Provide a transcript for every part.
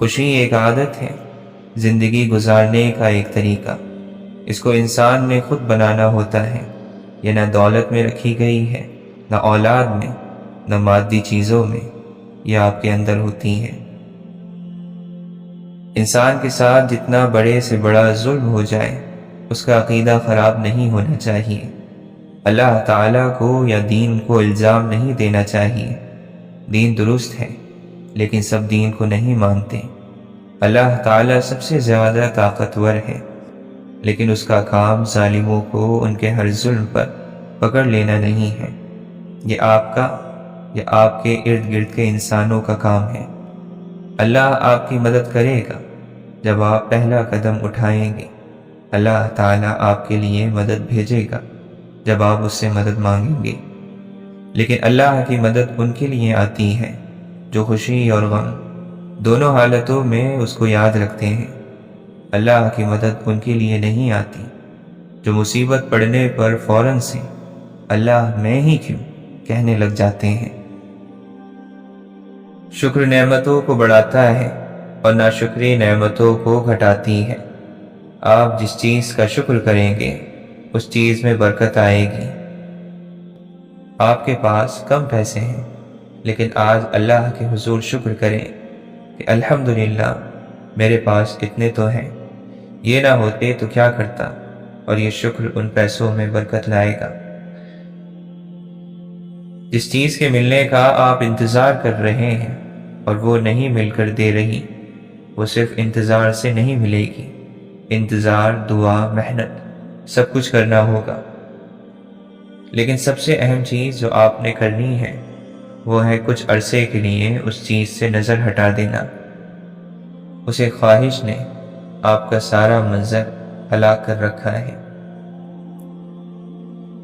خوشی ایک عادت ہے، زندگی گزارنے کا ایک طریقہ۔ اس کو انسان نے خود بنانا ہوتا ہے۔ یہ نہ دولت میں رکھی گئی ہے، نہ اولاد میں، نہ مادی چیزوں میں، یہ آپ کے اندر ہوتی ہے۔ انسان کے ساتھ جتنا بڑے سے بڑا ظلم ہو جائے، اس کا عقیدہ خراب نہیں ہونا چاہیے۔ اللہ تعالیٰ کو یا دین کو الزام نہیں دینا چاہیے۔ دین درست ہے، لیکن سب دین کو نہیں مانتے۔ اللہ تعالیٰ سب سے زیادہ طاقتور ہے، لیکن اس کا کام ظالموں کو ان کے ہر ظلم پر پکڑ لینا نہیں ہے۔ یہ آپ کا یا آپ کے ارد گرد کے انسانوں کا کام ہے۔ اللہ آپ کی مدد کرے گا جب آپ پہلا قدم اٹھائیں گے۔ اللہ تعالیٰ آپ کے لیے مدد بھیجے گا جب آپ اس سے مدد مانگیں گے۔ لیکن اللہ کی مدد ان کے لیے آتی ہے جو خوشی اور غم دونوں حالتوں میں اس کو یاد رکھتے ہیں۔ اللہ کی مدد ان کے لیے نہیں آتی جو مصیبت پڑنے پر فوراً سے اللہ میں ہی کیوں کہنے لگ جاتے ہیں۔ شکر نعمتوں کو بڑھاتا ہے اور ناشکری نعمتوں کو گھٹاتی ہے۔ آپ جس چیز کا شکر کریں گے اس چیز میں برکت آئے گی۔ آپ کے پاس کم پیسے ہیں، لیکن آج اللہ کے حضور شکر کریں کہ الحمدللہ میرے پاس اتنے تو ہیں، یہ نہ ہوتے تو کیا کرتا، اور یہ شکر ان پیسوں میں برکت لائے گا۔ جس چیز کے ملنے کا آپ انتظار کر رہے ہیں اور وہ نہیں مل کر دے رہی، وہ صرف انتظار سے نہیں ملے گی۔ انتظار، دعا، محنت سب کچھ کرنا ہوگا، لیکن سب سے اہم چیز جو آپ نے کرنی ہے وہ ہے کچھ عرصے کے لیے اس چیز سے نظر ہٹا دینا۔ اسے خواہش نے آپ کا سارا منظر ہلاک کر رکھا ہے۔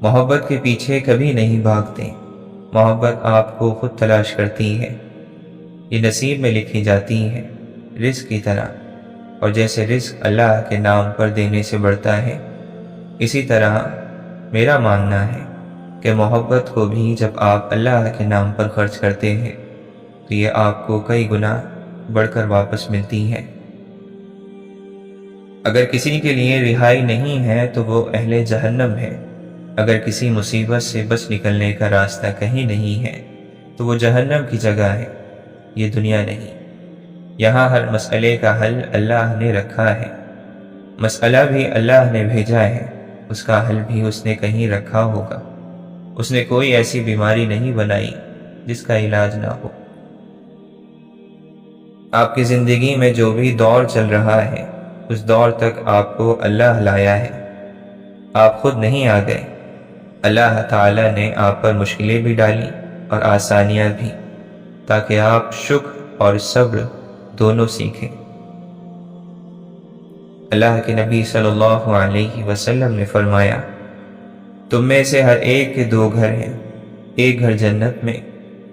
محبت کے پیچھے کبھی نہیں بھاگتے، محبت آپ کو خود تلاش کرتی ہے۔ یہ نصیب میں لکھی جاتی ہے، رزق کی طرح، اور جیسے رزق اللہ کے نام پر دینے سے بڑھتا ہے، اسی طرح میرا ماننا ہے کہ محبت کو بھی جب آپ اللہ کے نام پر خرچ کرتے ہیں تو یہ آپ کو کئی گنا بڑھ کر واپس ملتی ہے۔ اگر کسی کے لیے رہائی نہیں ہے تو وہ اہل جہنم ہے۔ اگر کسی مصیبت سے بچ نکلنے کا راستہ کہیں نہیں ہے تو وہ جہنم کی جگہ ہے، یہ دنیا نہیں۔ یہاں ہر مسئلے کا حل اللہ نے رکھا ہے۔ مسئلہ بھی اللہ نے بھیجا ہے، اس کا حل بھی اس نے کہیں رکھا ہوگا۔ اس نے کوئی ایسی بیماری نہیں بنائی جس کا علاج نہ ہو۔ آپ کی زندگی میں جو بھی دور چل رہا ہے اس دور تک آپ کو اللہ لایا ہے، آپ خود نہیں آ گئے۔ اللہ تعالیٰ نے آپ پر مشکلیں بھی ڈالی اور آسانیاں بھی، تاکہ آپ شکر اور صبر دونوں سیکھیں۔ اللہ کے نبی صلی اللہ علیہ وسلم نے فرمایا، تم میں سے ہر ایک کے دو گھر ہیں، ایک گھر جنت میں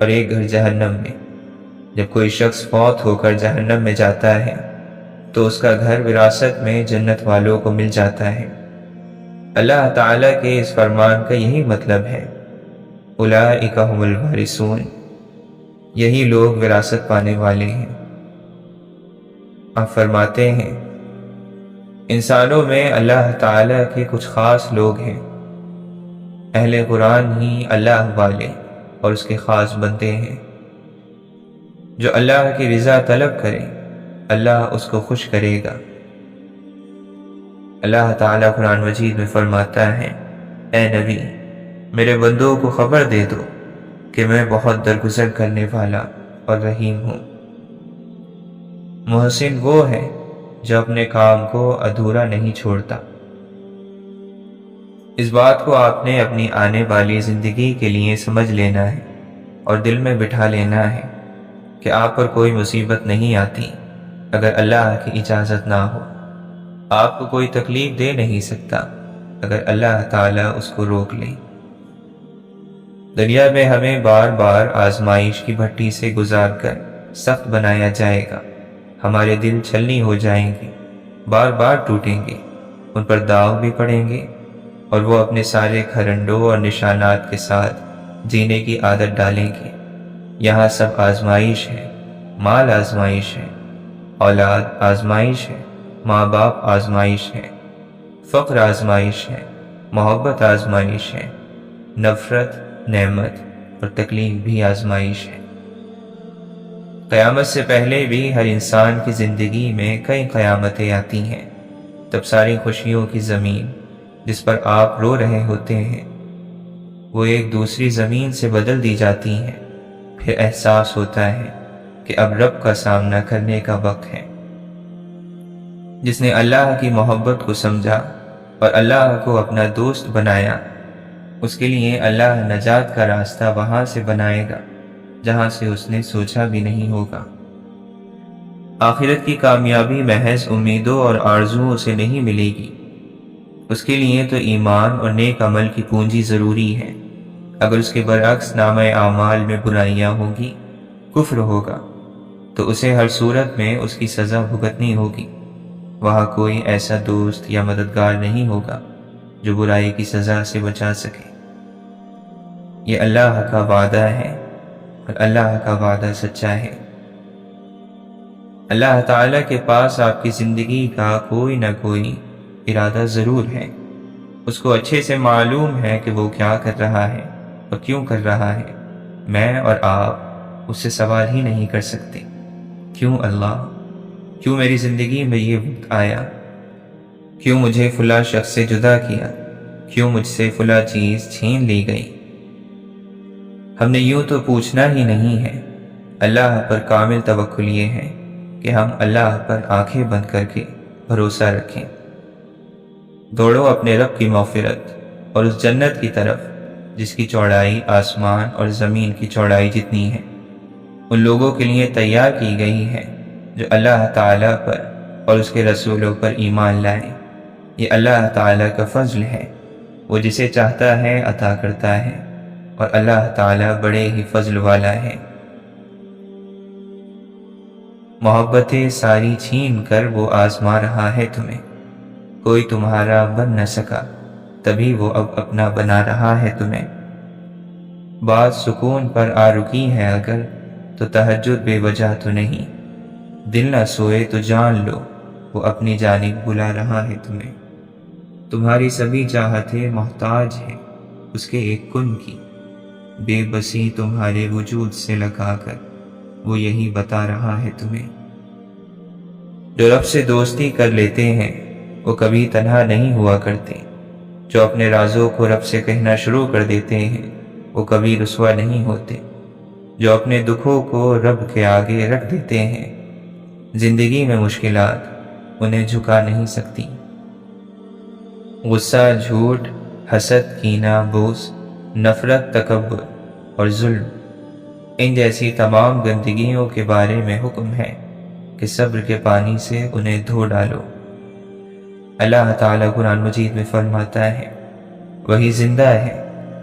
اور ایک گھر جہنم میں۔ جب کوئی شخص فوت ہو کر جہنم میں جاتا ہے تو اس کا گھر وراثت میں جنت والوں کو مل جاتا ہے۔ اللہ تعالیٰ کے اس فرمان کا یہی مطلب ہے، اولئک ھم الوارثون، یہی لوگ وراثت پانے والے ہیں۔ آپ فرماتے ہیں، انسانوں میں اللہ تعالیٰ کے کچھ خاص لوگ ہیں، اہل قرآن ہی اللہ والے اور اس کے خاص بندے ہیں۔ جو اللہ کی رضا طلب کرے اللہ اس کو خوش کرے گا۔ اللہ تعالیٰ قرآن مجید میں فرماتا ہے، اے نبی میرے بندوں کو خبر دے دو کہ میں بہت درگزر کرنے والا اور رحیم ہوں۔ محسن وہ ہے جو اپنے کام کو ادھورا نہیں چھوڑتا۔ اس بات کو آپ نے اپنی آنے والی زندگی کے لیے سمجھ لینا ہے اور دل میں بٹھا لینا ہے کہ آپ پر کوئی مصیبت نہیں آتی اگر اللہ کی اجازت نہ ہو۔ آپ کو کوئی تکلیف دے نہیں سکتا اگر اللہ تعالیٰ اس کو روک لے۔ دنیا میں ہمیں بار بار آزمائش کی بھٹی سے گزار کر سخت بنایا جائے گا۔ ہمارے دل چھلنی ہو جائیں گے، بار بار ٹوٹیں گے، ان پر داغ بھی پڑیں گے، اور وہ اپنے سارے کھرنڈوں اور نشانات کے ساتھ جینے کی عادت ڈالیں گے۔ یہاں سب آزمائش ہے، مال آزمائش ہے، اولاد آزمائش ہے، ماں باپ آزمائش ہے، فقر آزمائش ہے، محبت آزمائش ہے، نفرت، نعمت اور تکلیف بھی آزمائش ہے۔ قیامت سے پہلے بھی ہر انسان کی زندگی میں کئی قیامتیں آتی ہیں، تب ساری خوشیوں کی زمین جس پر آپ رو رہے ہوتے ہیں وہ ایک دوسری زمین سے بدل دی جاتی ہیں۔ پھر احساس ہوتا ہے کہ اب رب کا سامنا کرنے کا وقت ہے۔ جس نے اللہ کی محبت کو سمجھا اور اللہ کو اپنا دوست بنایا، اس کے لیے اللہ نجات کا راستہ وہاں سے بنائے گا جہاں سے اس نے سوچا بھی نہیں ہوگا۔ آخرت کی کامیابی محض امیدوں اور آرزوؤں سے نہیں ملے گی، اس کے لیے تو ایمان اور نیک عمل کی پونجی ضروری ہے۔ اگر اس کے برعکس نامہ اعمال میں برائیاں ہوں گی، کفر ہوگا، تو اسے ہر صورت میں اس کی سزا بھگتنی ہوگی۔ وہاں کوئی ایسا دوست یا مددگار نہیں ہوگا جو برائی کی سزا سے بچا سکے۔ یہ اللہ کا وعدہ ہے اور اللہ کا وعدہ سچا ہے۔ اللہ تعالیٰ کے پاس آپ کی زندگی کا کوئی نہ کوئی ارادہ ضرور ہے۔ اس کو اچھے سے معلوم ہے کہ وہ کیا کر رہا ہے اور کیوں کر رہا ہے۔ میں اور آپ اس سے سوال ہی نہیں کر سکتے، کیوں اللہ؟ کیوں میری زندگی میں یہ وقت آیا؟ کیوں مجھے فلاں شخص سے جدا کیا؟ کیوں مجھ سے فلاں چیز چھین لی گئی؟ ہم نے یوں تو پوچھنا ہی نہیں ہے۔ اللہ پر کامل توکل یہ ہے کہ ہم اللہ پر آنکھیں بند کر کے بھروسہ رکھیں۔ دوڑو اپنے رب کی مغفرت اور اس جنت کی طرف جس کی چوڑائی آسمان اور زمین کی چوڑائی جتنی ہے، ان لوگوں کے لیے تیار کی گئی ہے جو اللہ تعالیٰ پر اور اس کے رسولوں پر ایمان لائے۔ یہ اللہ تعالیٰ کا فضل ہے، وہ جسے چاہتا ہے عطا کرتا ہے، اور اللہ تعالیٰ بڑے ہی فضل والا ہے۔ محبتیں ساری چھین کر وہ آزما رہا ہے تمہیں، کوئی تمہارا بن نہ سکا تبھی وہ اب اپنا بنا رہا ہے تمہیں۔ بات سکون پر آ رکی ہے اگر تو تہجد بے وجہ تو نہیں، دل نہ سوئے تو جان لو وہ اپنی جانب بلا رہا ہے تمہیں۔ تمہاری سبھی چاہتیں محتاج ہیں اس کے ایک کن کی، بے بسی تمہارے وجود سے لگا کر وہ یہی بتا رہا ہے تمہیں۔ جو رب سے دوستی کر لیتے ہیں وہ کبھی تنہا نہیں ہوا کرتے، جو اپنے رازوں کو رب سے کہنا شروع کر دیتے ہیں وہ کبھی رسوا نہیں ہوتے، جو اپنے دکھوں کو رب کے آگے رکھ دیتے ہیں زندگی میں مشکلات انہیں جھکا نہیں سکتی۔ غصہ، جھوٹ، حسد، کینہ، بغض، نفرت، تکبر اور ظلم، ان جیسی تمام گندگیوں کے بارے میں حکم ہے کہ صبر کے پانی سے انہیں دھو ڈالو۔ اللہ تعالیٰ قرآن مجید میں فرماتا ہے، وہی زندہ ہے،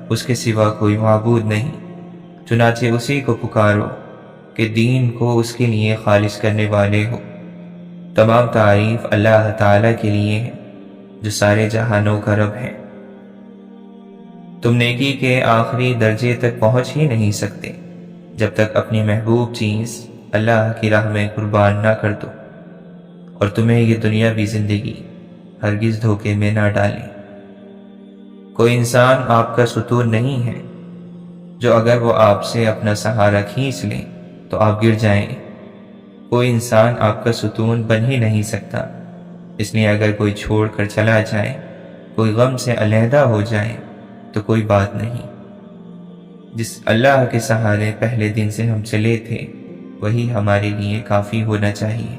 اس کے سوا کوئی معبود نہیں، چنانچہ اسی کو پکارو کہ دین کو اس کے لیے خالص کرنے والے ہو۔ تمام تعریف اللہ تعالیٰ کے لیے ہے جو سارے جہانوں کا رب ہے۔ تم نیکی کے آخری درجے تک پہنچ ہی نہیں سکتے جب تک اپنی محبوب چیز اللہ کی راہ میں قربان نہ کر دو، اور تمہیں یہ دنیاوی زندگی ہرگز دھوکے میں نہ ڈالے۔ کوئی انسان آپ کا ستون نہیں ہے جو اگر وہ آپ سے اپنا سہارا کھینچ لیں تو آپ گر جائیں۔ کوئی انسان آپ کا ستون بن ہی نہیں سکتا، اس لیے اگر کوئی چھوڑ کر چلا جائے، کوئی غم سے علیحدہ ہو جائے تو کوئی بات نہیں۔ جس اللہ کے سہارے پہلے دن سے ہم چلے تھے وہی ہمارے لیے کافی ہونا چاہیے۔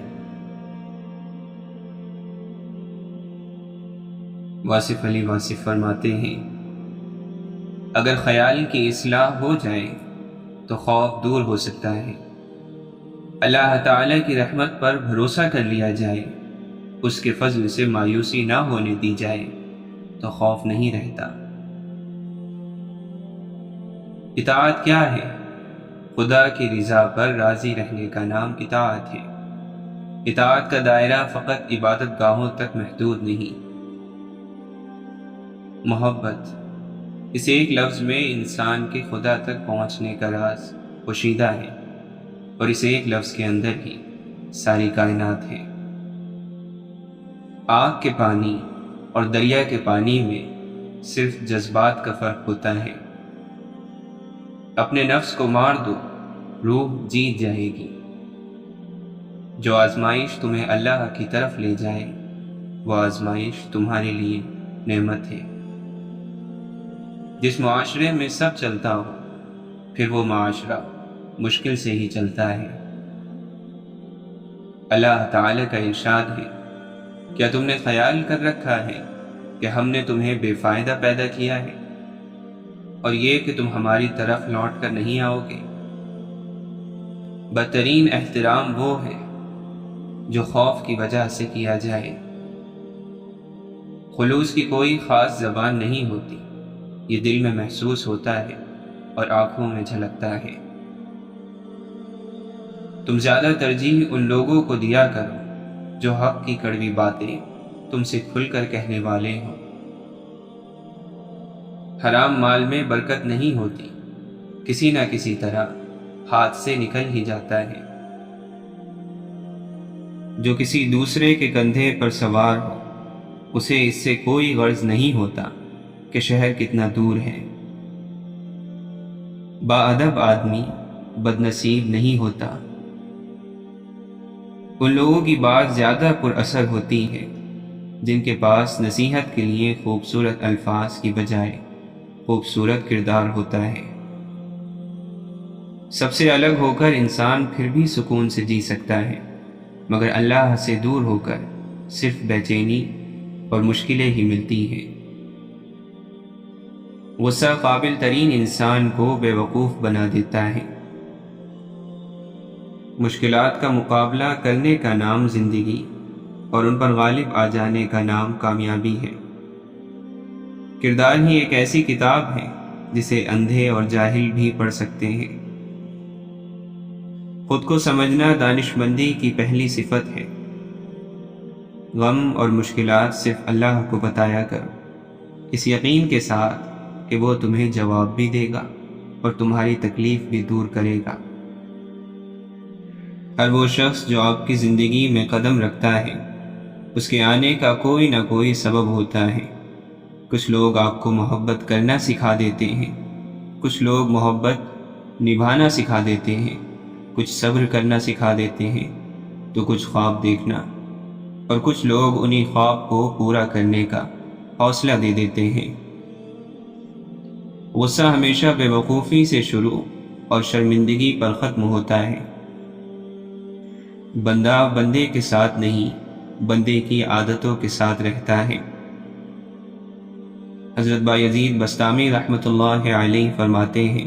واصف علی واصف فرماتے ہیں، اگر خیال کی اصلاح ہو جائے تو خوف دور ہو سکتا ہے۔ اللہ تعالیٰ کی رحمت پر بھروسہ کر لیا جائے، اس کے فضل سے مایوسی نہ ہونے دی جائے تو خوف نہیں رہتا۔ اطاعت کیا ہے؟ خدا کی رضا پر راضی رہنے کا نام اطاعت ہے۔ اطاعت کا دائرہ فقط عبادت گاہوں تک محدود نہیں۔ محبت، اس ایک لفظ میں انسان کے خدا تک پہنچنے کا راز پوشیدہ ہے، اور اس ایک لفظ کے اندر ہی ساری کائنات ہے۔ آگ کے پانی اور دریا کے پانی میں صرف جذبات کا فرق ہوتا ہے۔ اپنے نفس کو مار دو، روح جیت جائے گی۔ جو آزمائش تمہیں اللہ کی طرف لے جائے وہ آزمائش تمہارے لیے نعمت ہے۔ جس معاشرے میں سب چلتا ہو پھر وہ معاشرہ مشکل سے ہی چلتا ہے۔ اللہ تعالی کا ارشاد ہے، کیا تم نے خیال کر رکھا ہے کہ ہم نے تمہیں بے فائدہ پیدا کیا ہے اور یہ کہ تم ہماری طرف لوٹ کر نہیں آؤ گے؟ بدترین احترام وہ ہے جو خوف کی وجہ سے کیا جائے۔ خلوص کی کوئی خاص زبان نہیں ہوتی، یہ دل میں محسوس ہوتا ہے اور آنکھوں میں جھلکتا ہے۔ تم زیادہ ترجیح ان لوگوں کو دیا کرو جو حق کی کڑوی باتیں تم سے کھل کر کہنے والے ہوں۔ حرام مال میں برکت نہیں ہوتی، کسی نہ کسی طرح ہاتھ سے نکل ہی جاتا ہے۔ جو کسی دوسرے کے کندھے پر سوار ہو اسے اس سے کوئی غرض نہیں ہوتا کہ شہر کتنا دور ہے۔ باادب آدمی بد نصیب نہیں ہوتا۔ ان لوگوں کی بات زیادہ پر اثر ہوتی ہے جن کے پاس نصیحت کے لیے خوبصورت الفاظ کی بجائے خوبصورت کردار ہوتا ہے۔ سب سے الگ ہو کر انسان پھر بھی سکون سے جی سکتا ہے، مگر اللہ سے دور ہو کر صرف بے چینی اور مشکلیں ہی ملتی ہیں۔ غصہ قابل ترین انسان کو بے وقوف بنا دیتا ہے۔ مشکلات کا مقابلہ کرنے کا نام زندگی اور ان پر غالب آ جانے کا نام کامیابی ہے۔ کردار ہی ایک ایسی کتاب ہے جسے اندھے اور جاہل بھی پڑھ سکتے ہیں۔ خود کو سمجھنا دانش مندی کی پہلی صفت ہے۔ غم اور مشکلات صرف اللہ کو بتایا کرو، اس یقین کے ساتھ کہ وہ تمہیں جواب بھی دے گا اور تمہاری تکلیف بھی دور کرے گا۔ ہر وہ شخص جو آپ کی زندگی میں قدم رکھتا ہے اس کے آنے کا کوئی نہ کوئی سبب ہوتا ہے۔ کچھ لوگ آپ کو محبت کرنا سکھا دیتے ہیں، کچھ لوگ محبت نبھانا سکھا دیتے ہیں، کچھ صبر کرنا سکھا دیتے ہیں تو کچھ خواب دیکھنا، اور کچھ لوگ انہی خواب کو پورا کرنے کا حوصلہ دے دیتے ہیں۔ غصہ ہمیشہ بے وقوفی سے شروع اور شرمندگی پر ختم ہوتا ہے۔ بندہ بندے کے ساتھ نہیں، بندے کی عادتوں کے ساتھ رہتا ہے۔ حضرت بایزید بسطامی رحمۃ اللہ علیہ فرماتے ہیں،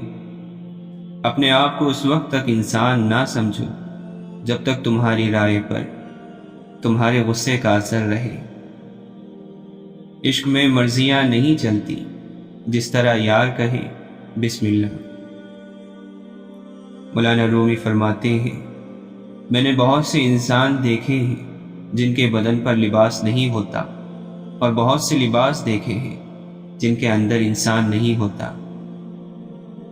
اپنے آپ کو اس وقت تک انسان نہ سمجھو جب تک تمہاری رائے پر تمہارے غصے کا اثر رہے۔ عشق میں مرضیاں نہیں چلتی، جس طرح یار کہے بسم اللہ۔ مولانا رومی فرماتے ہیں، میں نے بہت سے انسان دیکھے ہیں جن کے بدن پر لباس نہیں ہوتا، اور بہت سے لباس دیکھے ہیں جن کے اندر انسان نہیں ہوتا۔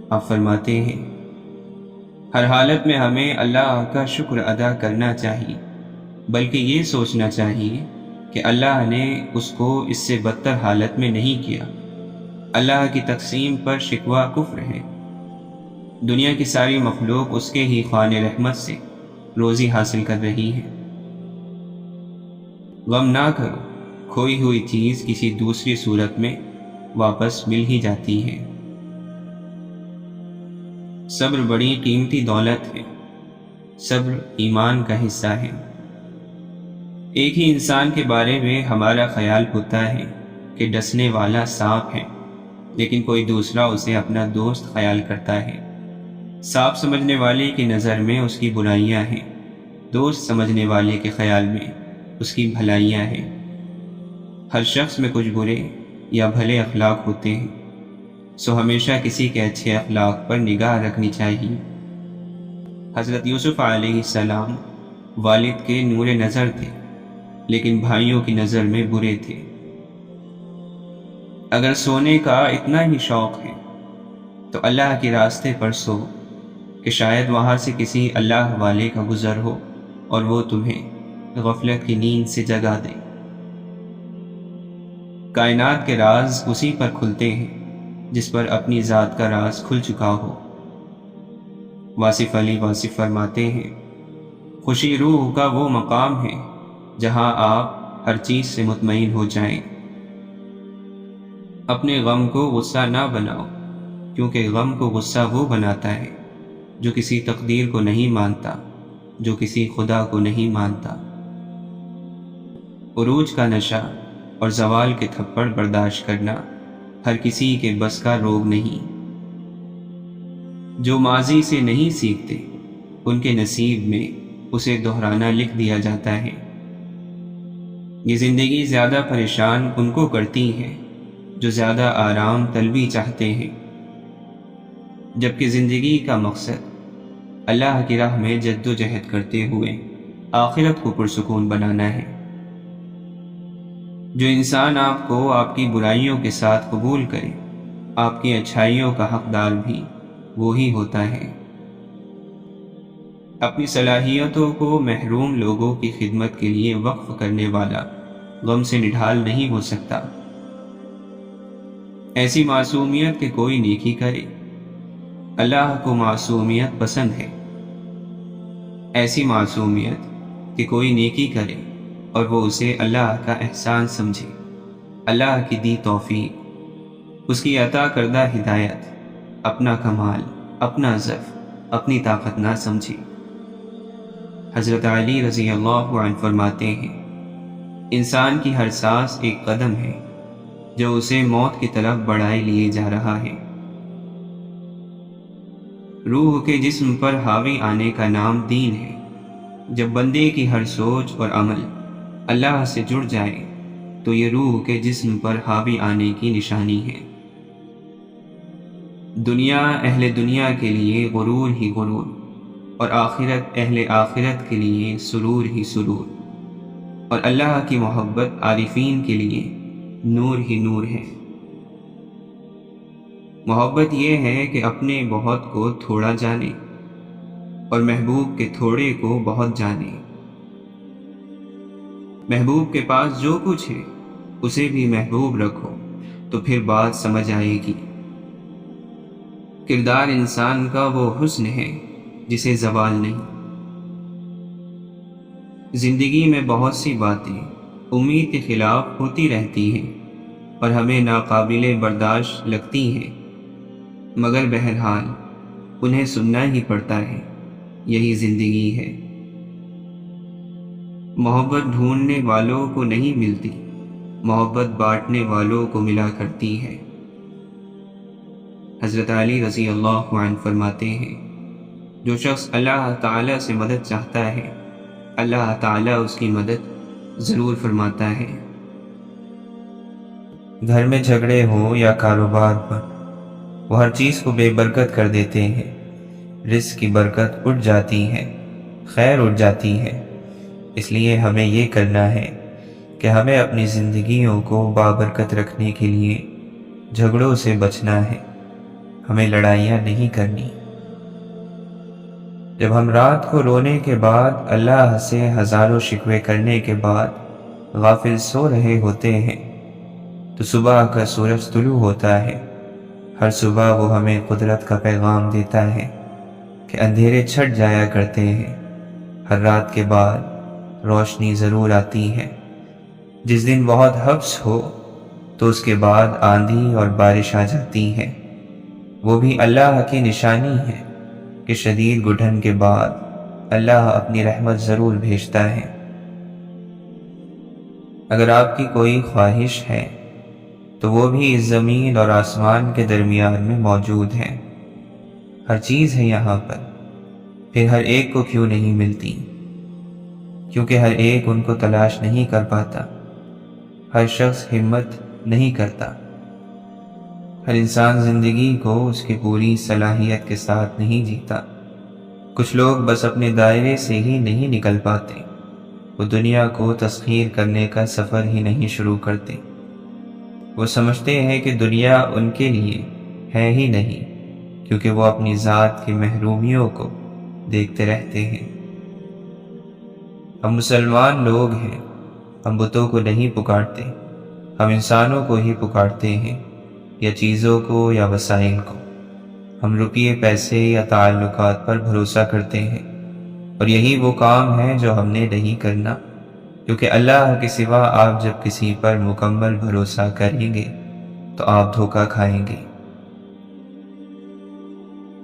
آپ فرماتے ہیں، ہر حالت میں ہمیں اللہ کا شکر ادا کرنا چاہیے، بلکہ یہ سوچنا چاہیے کہ اللہ نے اس کو اس سے بدتر حالت میں نہیں کیا۔ اللہ کی تقسیم پر شکوہ کفر ہے۔ دنیا کی ساری مخلوق اس کے ہی خوان رحمت سے روزی حاصل کر رہی ہے۔ غم نہ کرو، کھوئی ہوئی چیز کسی دوسری صورت میں واپس مل ہی جاتی ہے۔ صبر بڑی قیمتی دولت ہے۔ صبر ایمان کا حصہ ہے۔ ایک ہی انسان کے بارے میں ہمارا خیال ہوتا ہے کہ ڈسنے والا سانپ ہے، لیکن کوئی دوسرا اسے اپنا دوست خیال کرتا ہے۔ سانپ سمجھنے والے کی نظر میں اس کی برائیاں ہیں، دوست سمجھنے والے کے خیال میں اس کی بھلائیاں ہیں۔ ہر شخص میں کچھ برے یا بھلے اخلاق ہوتے ہیں، سو ہمیشہ کسی کے اچھے اخلاق پر نگاہ رکھنی چاہیے۔ حضرت یوسف علیہ السلام والد کے نور نظر تھے، لیکن بھائیوں کی نظر میں برے تھے۔ اگر سونے کا اتنا ہی شوق ہے تو اللہ کے راستے پر سو کہ شاید وہاں سے کسی اللہ والے کا گزر ہو اور وہ تمہیں غفلت کی نیند سے جگا دے۔ کائنات کے راز اسی پر کھلتے ہیں جس پر اپنی ذات کا راز کھل چکا ہو۔ واصف علی واصف فرماتے ہیں، خوشی روح کا وہ مقام ہے جہاں آپ ہر چیز سے مطمئن ہو جائیں۔ اپنے غم کو غصہ نہ بناؤ، کیونکہ غم کو غصہ وہ بناتا ہے جو کسی تقدیر کو نہیں مانتا، جو کسی خدا کو نہیں مانتا۔ عروج کا نشہ اور زوال کے تھپڑ برداشت کرنا ہر کسی کے بس کا روگ نہیں۔ جو ماضی سے نہیں سیکھتے ان کے نصیب میں اسے دہرانا لکھ دیا جاتا ہے۔ یہ زندگی زیادہ پریشان ان کو کرتی ہے جو زیادہ آرام طلبی چاہتے ہیں، جبکہ زندگی کا مقصد اللہ کی راہ میں جد و جہد کرتے ہوئے آخرت کو پرسکون بنانا ہے۔ جو انسان آپ کو آپ کی برائیوں کے ساتھ قبول کرے، آپ کی اچھائیوں کا حقدار بھی وہی ہوتا ہے۔ اپنی صلاحیتوں کو محروم لوگوں کی خدمت کے لیے وقف کرنے والا غم سے نڈھال نہیں ہو سکتا۔ ایسی معصومیت کہ کوئی نیکی کرے، اللہ کو معصومیت پسند ہے۔ ایسی معصومیت کہ کوئی نیکی کرے اور وہ اسے اللہ کا احسان سمجھے، اللہ کی دی توفیق، اس کی عطا کردہ ہدایت، اپنا کمال، اپنا ضعف، اپنی طاقت نہ سمجھے۔ حضرت علی رضی اللہ عنہ فرماتے ہیں، انسان کی ہر سانس ایک قدم ہے جو اسے موت کی طرف بڑھائے لیے جا رہا ہے۔ روح کے جسم پر حاوی آنے کا نام دین ہے۔ جب بندے کی ہر سوچ اور عمل اللہ سے جڑ جائے تو یہ روح کے جسم پر حاوی آنے کی نشانی ہے۔ دنیا اہل دنیا کے لیے غرور ہی غرور، اور آخرت اہل آخرت کے لیے سرور ہی سرور، اور اللہ کی محبت عارفین کے لیے نور ہی نور ہے۔ محبت یہ ہے کہ اپنے بہت کو تھوڑا جانے اور محبوب کے تھوڑے کو بہت جانے۔ محبوب کے پاس جو کچھ ہے اسے بھی محبوب رکھو تو پھر بات سمجھ آئے گی۔ کردار انسان کا وہ حسن ہے جسے زوال نہیں۔ زندگی میں بہت سی باتیں امید کے خلاف ہوتی رہتی ہیں اور ہمیں ناقابل برداشت لگتی ہیں، مگر بہرحال انہیں سننا ہی پڑتا ہے، یہی زندگی ہے۔ محبت ڈھونڈنے والوں کو نہیں ملتی، محبت بانٹنے والوں کو ملا کرتی ہے۔ حضرت علی رضی اللہ عنہ فرماتے ہیں، جو شخص اللہ تعالیٰ سے مدد چاہتا ہے، اللہ تعالیٰ اس کی مدد ضرور فرماتا ہے۔ گھر میں جھگڑے ہوں یا کاروبار پر، وہ ہر چیز کو بے برکت کر دیتے ہیں۔ رزق کی برکت اٹھ جاتی ہے، خیر اٹھ جاتی ہے۔ اس لیے ہمیں یہ کرنا ہے کہ ہمیں اپنی زندگیوں کو بابرکت رکھنے کے لیے جھگڑوں سے بچنا ہے، ہمیں لڑائیاں نہیں کرنی۔ جب ہم رات کو رونے کے بعد، اللہ سے ہزاروں شکوے کرنے کے بعد غافل سو رہے ہوتے ہیں تو صبح کا سورج طلوع ہوتا ہے۔ ہر صبح وہ ہمیں قدرت کا پیغام دیتا ہے کہ اندھیرے چھٹ جایا کرتے ہیں، ہر رات کے بعد روشنی ضرور آتی ہے۔ جس دن بہت حبس ہو تو اس کے بعد آندھی اور بارش آ جاتی ہے، وہ بھی اللہ کی نشانی ہے کہ شدید گھٹن کے بعد اللہ اپنی رحمت ضرور بھیجتا ہے۔ اگر آپ کی کوئی خواہش ہے تو وہ بھی اس زمین اور آسمان کے درمیان میں موجود ہے۔ ہر چیز ہے یہاں پر، پھر ہر ایک کو کیوں نہیں ملتی؟ کیونکہ ہر ایک ان کو تلاش نہیں کر پاتا، ہر شخص ہمت نہیں کرتا، ہر انسان زندگی کو اس کی پوری صلاحیت کے ساتھ نہیں جیتا۔ کچھ لوگ بس اپنے دائرے سے ہی نہیں نکل پاتے، وہ دنیا کو تسخیر کرنے کا سفر ہی نہیں شروع کرتے۔ وہ سمجھتے ہیں کہ دنیا ان کے لیے ہے ہی نہیں، کیونکہ وہ اپنی ذات کی محرومیوں کو دیکھتے رہتے ہیں۔ ہم مسلمان لوگ ہیں، ہم بتوں کو نہیں پکارتے، ہم انسانوں کو ہی پکارتے ہیں، یا چیزوں کو یا وسائل کو۔ ہم روپیے، پیسے یا تعلقات پر بھروسہ کرتے ہیں، اور یہی وہ کام ہے جو ہم نے نہیں کرنا، کیونکہ اللہ کے سوا آپ جب کسی پر مکمل بھروسہ کریں گے تو آپ دھوکہ کھائیں گے۔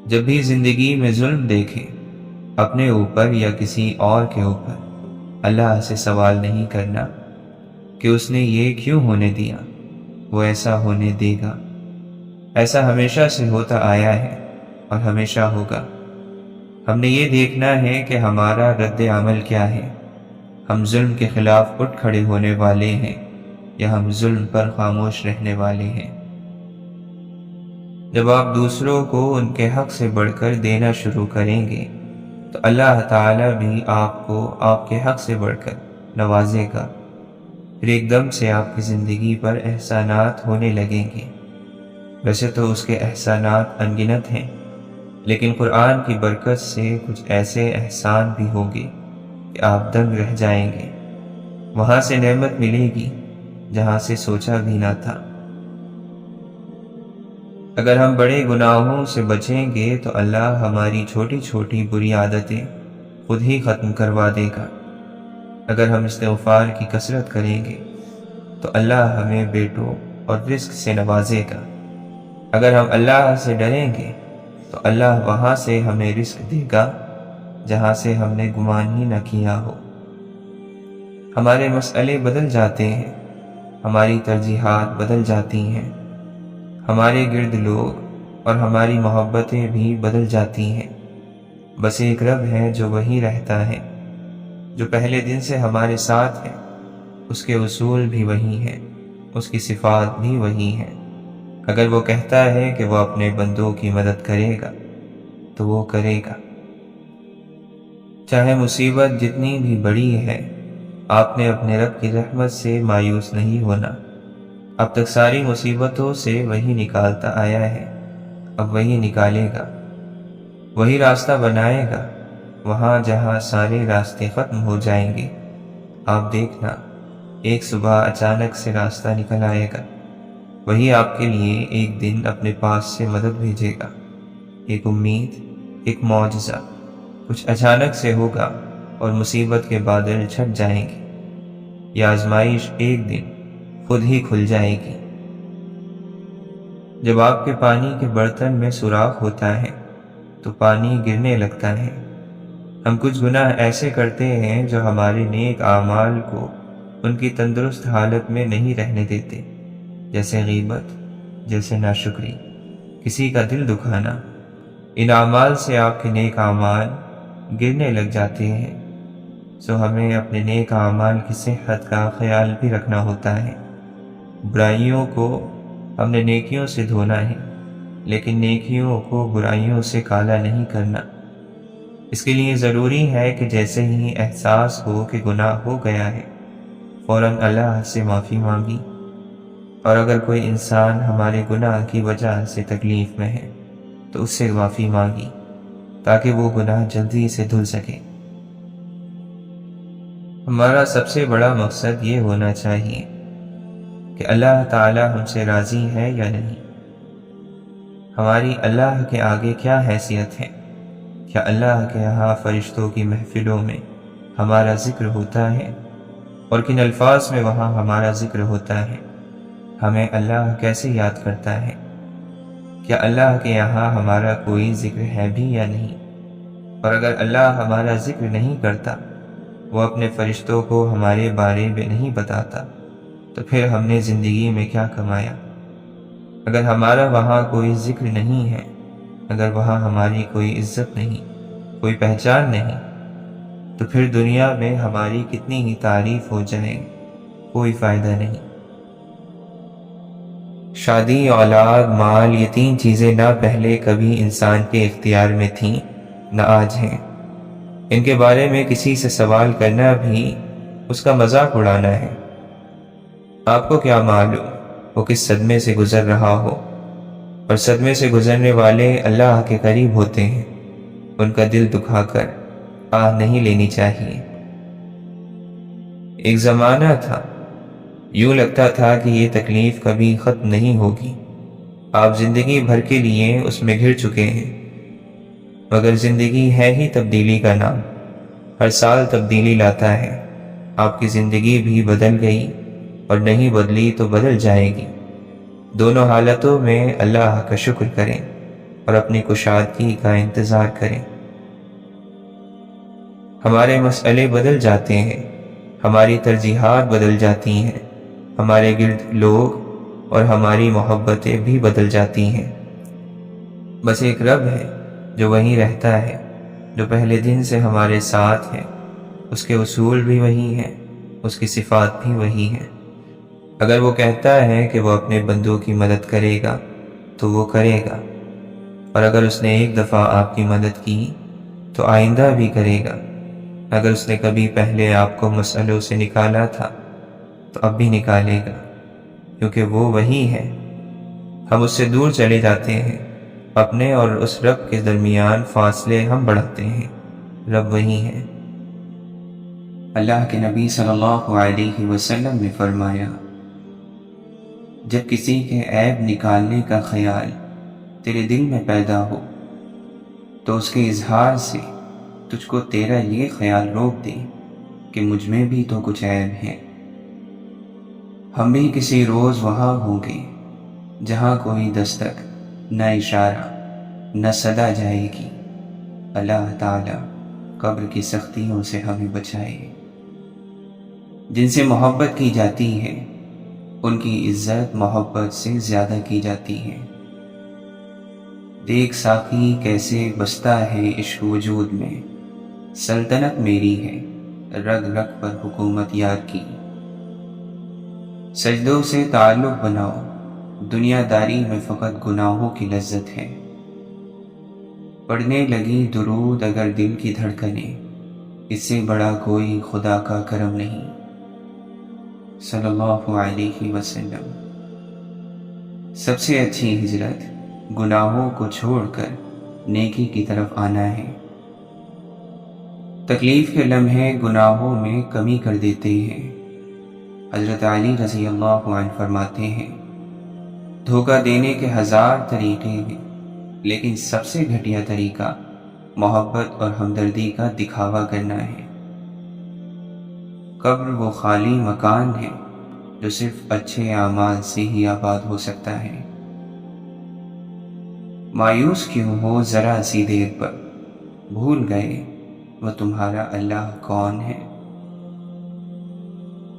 جب بھی زندگی میں ظلم دیکھیں، اپنے اوپر یا کسی اور کے اوپر، اللہ سے سوال نہیں کرنا کہ اس نے یہ کیوں ہونے دیا، وہ ایسا ہونے دے گا۔ ایسا ہمیشہ سے ہوتا آیا ہے اور ہمیشہ ہوگا۔ ہم نے یہ دیکھنا ہے کہ ہمارا رد عمل کیا ہے۔ ہم ظلم کے خلاف اٹھ کھڑے ہونے والے ہیں یا ہم ظلم پر خاموش رہنے والے ہیں۔ جب آپ دوسروں کو ان کے حق سے بڑھ کر دینا شروع کریں گے تو اللہ تعالیٰ بھی آپ کو آپ کے حق سے بڑھ کر نوازے گا۔ پھر ایک دم سے آپ کی زندگی پر احسانات ہونے لگیں گے۔ ویسے تو اس کے احسانات انگنت ہیں، لیکن قرآن کی برکت سے کچھ ایسے احسان بھی ہوں گے کہ آپ دنگ رہ جائیں گے۔ وہاں سے نعمت ملے گی جہاں سے سوچا بھی نہ تھا۔ اگر ہم بڑے گناہوں سے بچیں گے تو اللہ ہماری چھوٹی چھوٹی بری عادتیں خود ہی ختم کروا دے گا۔ اگر ہم استغفار کی کثرت کریں گے تو اللہ ہمیں بیٹوں اور رزق سے نوازے گا۔ اگر ہم اللہ سے ڈریں گے تو اللہ وہاں سے ہمیں رزق دے گا جہاں سے ہم نے گمان ہی نہ کیا ہو۔ ہمارے مسئلے بدل جاتے ہیں، ہماری ترجیحات بدل جاتی ہیں، ہمارے گرد لوگ اور ہماری محبتیں بھی بدل جاتی ہیں۔ بس ایک رب ہے جو وہی رہتا ہے، جو پہلے دن سے ہمارے ساتھ ہے۔ اس کے اصول بھی وہی ہیں، اس کی صفات بھی وہی ہیں۔ اگر وہ کہتا ہے کہ وہ اپنے بندوں کی مدد کرے گا تو وہ کرے گا۔ چاہے مصیبت جتنی بھی بڑی ہے، آپ نے اپنے رب کی رحمت سے مایوس نہیں ہونا۔ اب تک ساری مصیبتوں سے وہی نکالتا آیا ہے، اب وہی نکالے گا، وہی راستہ بنائے گا وہاں جہاں سارے راستے ختم ہو جائیں گے۔ آپ دیکھنا، ایک صبح اچانک سے راستہ نکل آئے گا، وہی آپ کے لیے ایک دن اپنے پاس سے مدد بھیجے گا۔ ایک امید، ایک معجزہ، کچھ اچانک سے ہوگا اور مصیبت کے بادل چھٹ جائیں گے۔ یہ آزمائش ایک دن خود ہی کھل جائے گی۔ جب آپ کے پانی کے برتن میں سوراخ ہوتا ہے تو پانی گرنے لگتا ہے۔ ہم کچھ گناہ ایسے کرتے ہیں جو ہمارے نیک اعمال کو ان کی تندرست حالت میں نہیں رہنے دیتے، جیسے غیبت، جیسے ناشکری، کسی کا دل دکھانا۔ ان اعمال سے آپ کے نیک اعمال گرنے لگ جاتے ہیں، سو ہمیں اپنے نیک اعمال کی صحت کا خیال بھی رکھنا ہوتا ہے۔ برائیوں کو ہم نے نیکیوں سے دھونا ہے، لیکن نیکیوں کو برائیوں سے کالا نہیں کرنا۔ اس کے لیے ضروری ہے کہ جیسے ہی احساس ہو کہ گناہ ہو گیا ہے، فوراً اللہ سے معافی مانگی، اور اگر کوئی انسان ہمارے گناہ کی وجہ سے تکلیف میں ہے تو اس سے معافی مانگی تاکہ وہ گناہ جلدی سے دھل سکے۔ ہمارا سب سے بڑا مقصد یہ ہونا چاہیے کہ اللہ تعالی ہم سے راضی ہے یا نہیں، ہماری اللہ کے آگے کیا حیثیت ہے، کیا اللہ کے یہاں فرشتوں کی محفلوں میں ہمارا ذکر ہوتا ہے، اور کن الفاظ میں وہاں ہمارا ذکر ہوتا ہے، ہمیں اللہ کیسے یاد کرتا ہے، کیا اللہ کے یہاں ہمارا کوئی ذکر ہے بھی یا نہیں۔ اور اگر اللہ ہمارا ذکر نہیں کرتا، وہ اپنے فرشتوں کو ہمارے بارے میں نہیں بتاتا، تو پھر ہم نے زندگی میں کیا کمایا۔ اگر ہمارا وہاں کوئی ذکر نہیں ہے، اگر وہاں ہماری کوئی عزت نہیں، کوئی پہچان نہیں، تو پھر دنیا میں ہماری کتنی ہی تعریف ہو جائے، کوئی فائدہ نہیں۔ شادی، اولاد، مال، یہ تین چیزیں نہ پہلے کبھی انسان کے اختیار میں تھیں، نہ آج ہیں۔ ان کے بارے میں کسی سے سوال کرنا بھی اس کا مذاق اڑانا ہے۔ آپ کو کیا معلوم وہ کس صدمے سے گزر رہا ہو، اور صدمے سے گزرنے والے اللہ کے قریب ہوتے ہیں، ان کا دل دکھا کر آہ نہیں لینی چاہیے۔ ایک زمانہ تھا، یوں لگتا تھا کہ یہ تکلیف کبھی ختم نہیں ہوگی۔ آپ زندگی بھر کے لیے اس میں گھر چکے ہیں، مگر زندگی ہے ہی تبدیلی کا نام، ہر سال تبدیلی لاتا ہے۔ آپ کی زندگی بھی بدل گئی، اور نہیں بدلی تو بدل جائے گی۔ دونوں حالتوں میں اللہ کا شکر کریں اور اپنی کشادگی کا انتظار کریں۔ ہمارے مسئلے بدل جاتے ہیں، ہماری ترجیحات بدل جاتی ہیں، ہمارے گرد لوگ اور ہماری محبتیں بھی بدل جاتی ہیں۔ بس ایک رب ہے جو وہیں رہتا ہے، جو پہلے دن سے ہمارے ساتھ ہے۔ اس کے اصول بھی وہی ہیں، اس کی صفات بھی وہی ہیں۔ اگر وہ کہتا ہے کہ وہ اپنے بندوں کی مدد کرے گا تو وہ کرے گا، اور اگر اس نے ایک دفعہ آپ کی مدد کی تو آئندہ بھی کرے گا۔ اگر اس نے کبھی پہلے آپ کو مسئلوں سے نکالا تھا تو اب بھی نکالے گا، کیونکہ وہ وہی ہے۔ ہم اس سے دور چلے جاتے ہیں، اپنے اور اس رب کے درمیان فاصلے ہم بڑھاتے ہیں۔ رب وہی ہے۔ اللہ کے نبی صلی اللہ علیہ وسلم نے فرمایا، جب کسی کے عیب نکالنے کا خیال تیرے دل میں پیدا ہو تو اس کے اظہار سے تجھ کو تیرا یہ خیال روک دے کہ مجھ میں بھی تو کچھ عیب ہیں۔ ہم بھی کسی روز وہاں ہوں گے جہاں کوئی دستک، نہ اشارہ، نہ صدا جائے گی۔ اللہ تعالی قبر کی سختیوں سے ہمیں بچائے۔ جن سے محبت کی جاتی ہے ان کی عزت محبت سے زیادہ کی جاتی ہے۔ دیکھ ساقی کیسے بستا ہے عشق وجود میں، سلطنت میری ہے رگ رگ پر حکومت یار کی۔ سجدوں سے تعلق بناؤ، دنیا داری میں فقط گناہوں کی لذت ہے۔ پڑھنے لگی درود اگر دل کی دھڑکنیں، اس سے بڑا کوئی خدا کا کرم نہیں۔ صلی اللہ علیہ وسلم۔ سب سے اچھی ہجرت گناہوں کو چھوڑ کر نیکی کی طرف آنا ہے۔ تکلیف کے لمحے گناہوں میں کمی کر دیتے ہیں۔ حضرت علی رضی اللہ عنہ فرماتے ہیں، دھوکہ دینے کے 1000 طریقے ہیں، لیکن سب سے گھٹیا طریقہ محبت اور ہمدردی کا دکھاوا کرنا ہے۔ قبر وہ خالی مکان ہے جو صرف اچھے اعمال سے ہی آباد ہو سکتا ہے۔ مایوس کیوں ہو ذرا سی دیر پر، بھول گئے وہ تمہارا اللہ کون ہے۔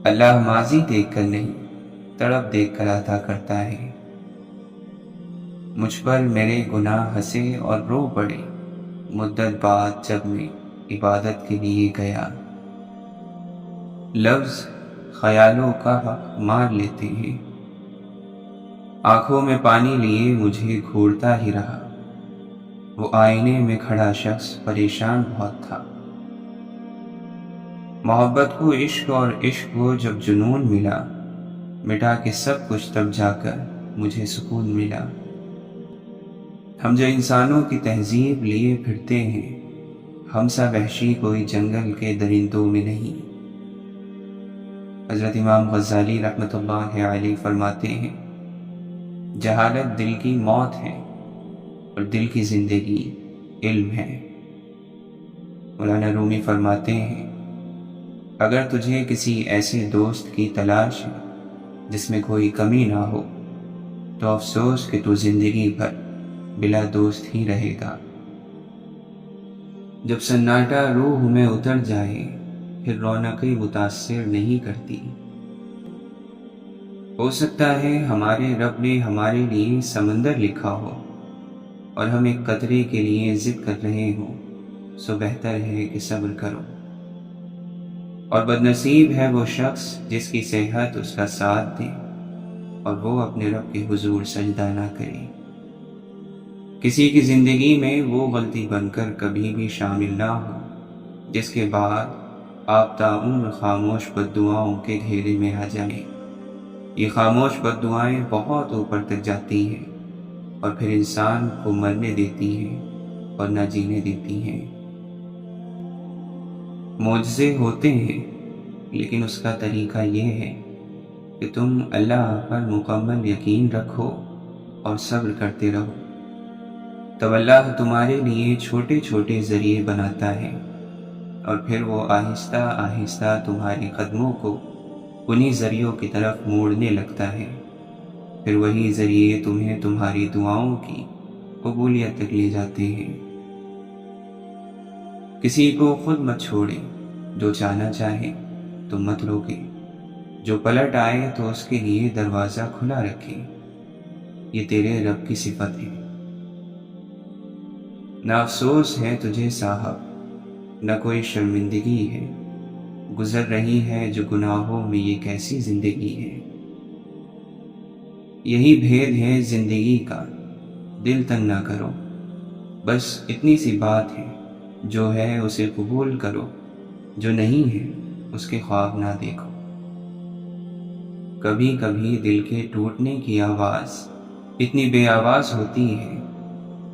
اللہ ماضی دیکھ کر نہیں، تڑپ دیکھ کر عطا کرتا ہے۔ مجھ پر میرے گناہ ہنسے اور رو پڑے مدت بعد جب میں عبادت کے لیے گیا۔ لفظ خیالوں کا حق مار لیتے ہیں۔ آنکھوں میں پانی لیے مجھے گھورتا ہی رہا۔ وہ آئینے میں کھڑا شخص پریشان بہت تھا۔ محبت کو عشق اور عشق کو جب جنون ملا، مٹا کے سب کچھ تب جا کر مجھے سکون ملا۔ ہم جو انسانوں کی تہذیب لیے پھرتے ہیں، ہم سا وحشی کوئی جنگل کے درندوں میں نہیں۔ حضرت امام غزالی رحمۃ اللہ علیہ فرماتے ہیں، جہالت دل کی موت ہے اور دل کی زندگی علم ہے۔ مولانا رومی فرماتے ہیں، اگر تجھے کسی ایسے دوست کی تلاش ہے جس میں کوئی کمی نہ ہو تو افسوس کہ تو زندگی بھر بلا دوست ہی رہے گا۔ جب سناٹا روح میں اتر جائے پھر رونقیں متاثر نہیں کرتی۔ ہو سکتا ہے ہمارے رب نے ہمارے لیے سمندر لکھا ہو اور ہم ایک قطرے کے لیے ضد کر رہے ہوں، سو بہتر ہے کہ صبر کرو۔ اور بدنصیب ہے وہ شخص جس کی صحت اس کا ساتھ دے اور وہ اپنے رب کے حضور سجدہ نہ کرے۔ کسی کی زندگی میں وہ غلطی بن کر کبھی بھی شامل نہ ہو جس کے بعد آپ تاعمر خاموش بددعاؤں کے گھیرے میں آ جائیں۔ یہ خاموش بددعائیں بہت اوپر تک جاتی ہیں اور پھر انسان کو مرنے دیتی ہیں اور نہ جینے دیتی ہیں۔ معجزے ہوتے ہیں لیکن اس کا طریقہ یہ ہے کہ تم اللہ پر مکمل یقین رکھو اور صبر کرتے رہو، تب اللہ تمہارے لیے چھوٹے چھوٹے ذریعے بناتا ہے، اور پھر وہ آہستہ آہستہ تمہارے قدموں کو انہی ذریعوں کی طرف موڑنے لگتا ہے۔ پھر وہی ذریعے تمہیں تمہاری دعاؤں کی قبولیت تک لے جاتے ہیں۔ کسی کو خود مت چھوڑے، جو جانا چاہے تو مت روکے، جو پلٹ آئے تو اس کے لیے دروازہ کھلا رکھے۔ یہ تیرے رب کی صفت ہے۔ نہ افسوس ہے تجھے صاحب، نہ کوئی شرمندگی ہے، گزر رہی ہے جو گناہوں میں یہ کیسی زندگی ہے۔ یہی بھید ہے زندگی کا، دل تنگ نہ کرو، بس اتنی سی بات ہے، جو ہے اسے قبول کرو، جو نہیں ہے اس کے خواب نہ دیکھو۔ کبھی کبھی دل کے ٹوٹنے کی آواز اتنی بے آواز ہوتی ہے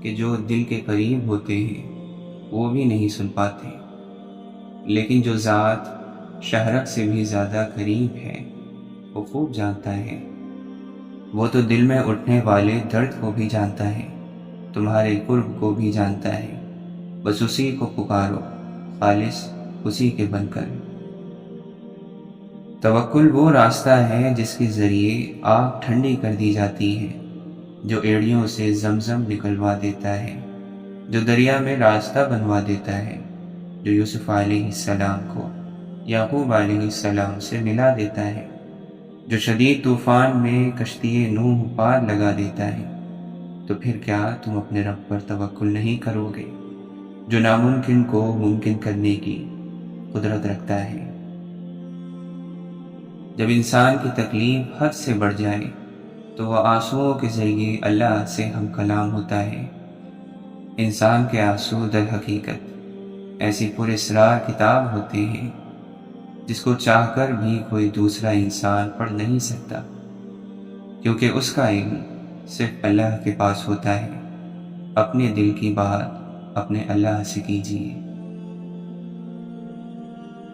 کہ جو دل کے قریب ہوتے ہیں وہ بھی نہیں سن پاتے، لیکن جو ذات شہرک سے بھی زیادہ قریب ہے وہ خوب جانتا ہے۔ وہ تو دل میں اٹھنے والے درد کو بھی جانتا ہے، تمہارے قرب کو بھی جانتا ہے، بس اسی کو پکارو، خالص اسی کے بن کر۔ توکل وہ راستہ ہے جس کے ذریعے آگ ٹھنڈی کر دی جاتی ہے، جو ایڑیوں سے زمزم نکلوا دیتا ہے، جو دریا میں راستہ بنوا دیتا ہے، جو یوسف علیہ السلام کو یعقوب علیہ السلام سے ملا دیتا ہے، جو شدید طوفان میں کشتی نوح پار لگا دیتا ہے۔ تو پھر کیا تم اپنے رب پر توکل نہیں کرو گے، جو ناممکن کو ممکن کرنے کی قدرت رکھتا ہے؟ جب انسان کی تکلیف حد سے بڑھ جائے تو وہ آنسوؤں کے ذریعے اللہ سے ہم کلام ہوتا ہے۔ انسان کے آنسو در حقیقت ایسی پر اسرار کتاب ہوتے ہیں جس کو چاہ کر بھی کوئی دوسرا انسان پڑھ نہیں سکتا، کیونکہ اس کا علم صرف اللہ کے پاس ہوتا ہے۔ اپنے دل کی بات اپنے اللہ سے کیجیے۔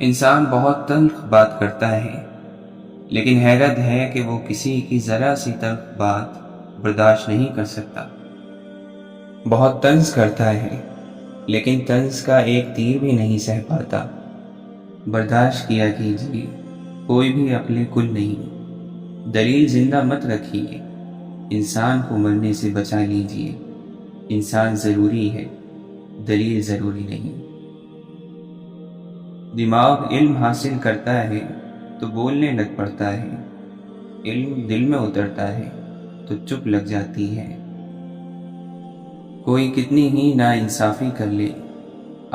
انسان بہت تلخ بات کرتا ہے، لیکن حیرت ہے کہ وہ کسی کی ذرا سی تلخ بات برداشت نہیں کر سکتا۔ بہت طنز کرتا ہے، لیکن طنز کا ایک تیر بھی نہیں سہ پاتا۔ برداشت کیا کیجیے، کوئی بھی عقل کل نہیں۔ دلیل زندہ مت رکھیے، انسان کو مرنے سے بچا لیجیے۔ انسان ضروری ہے، دلیل ضروری نہیں۔ دماغ علم حاصل کرتا ہے تو بولنے لگ پڑتا ہے، علم دل میں اترتا ہے تو چپ لگ جاتی ہے۔ کوئی کتنی ہی نا انصافی کر لے،